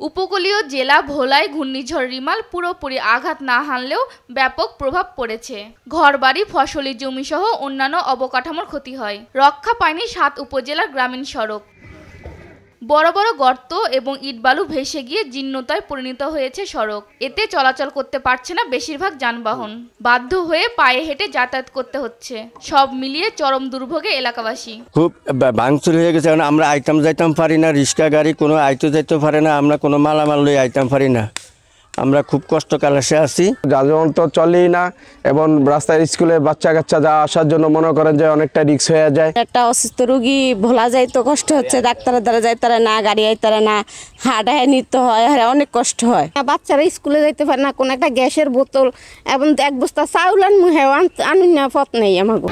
উপকূলীয় জেলা ভোলায় ঘূর্ণিঝড় রিমাল পুরোপুরি আঘাত না হানলেও ব্যাপক প্রভাব পড়েছে। ঘরবাড়ি, ফসলি জমি সহ অন্যান্য অবকাঠামোর ক্ষতি হয়। রক্ষা পায়নি ৭ উপজেলার গ্রামীণ সড়ক। বড় বড় গর্ত এবং ইটবালু ভেসে গিয়ে জীর্ণতায় পরিণত হয়েছে সড়ক। এতে চলাচল করতে পারছে না বেশিরভাগ যানবাহন। বাধ্য হয়ে পায়ে হেঁটে যাতায়াত করতে হচ্ছে। সব মিলিয়ে চরম দুর্ভোগে এলাকাবাসী। খুব ভাঙচুর হয়ে গেছে, কারণ আমরা আইতাম যাইতাম পারি না, রিক্সা গাড়ি কোনো আইতে যাইতে পারে না, আমরা কোনো মালামাল লই আইতাম পারি না। আমরা খুব কষ্ট কালাসে আছি, যানবাহন তো চলেই না এবং রাস্তায় স্কুলে বাচ্চা কাচ্চা যা আসার জন্য মনে করেন যে অনেকটা রিক্স হয়ে যায়। একটা অসুস্থ রোগী ভোলা যায় তো কষ্ট হচ্ছে, ডাক্তারের দ্বারা যাইতারে না, গাড়ি আইতারে না, হাঁটায় নিতে হয়, অনেক কষ্ট হয়। বাচ্চারা স্কুলে যাইতে পারে না, কোনো একটা গ্যাসের বোতল এবং এক বস্তা চাউল আনুন না পথ নেই আমাকে।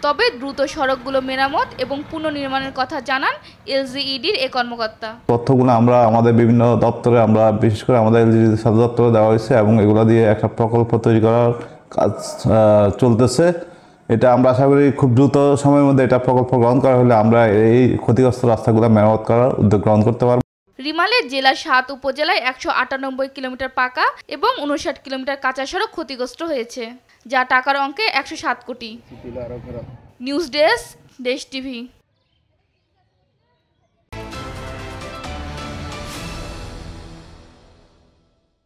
তবে দ্রুত সড়কগুলো মেরামত এবং পুনর্নির্মাণের কথা জানান এলজিইডির এ কর্মকর্তা। তথ্যগুলো আমরা আমাদের বিভিন্ন দপ্তরে, আমরা বিশেষ করে আমাদের এলজিইডি সদর দপ্তরে দেওয়া হয়েছে এবং এগুলো দিয়ে একটা প্রকল্প তৈরি করার কাজ চলতেছে। এটা আমরা আশা করি খুব দ্রুত সময়ের মধ্যে এটা প্রকল্প গ্রহণ করা হলে আমরা এই ক্ষতিগ্রস্ত রাস্তাগুলো মেরামত করার উদ্যোগ গ্রহণ করতে পারব। রিমালের জেলার ৭ উপজেলায় ১৯৮ কিলোমিটার পাকা এবং ৫৯ কিলোমিটার কাঁচা সড়ক ক্ষতিগ্রস্ত হয়েছে, যা টাকার অঙ্কে ১০৭ কোটি। নিউজ ডেস্ক, দেশ টিভি।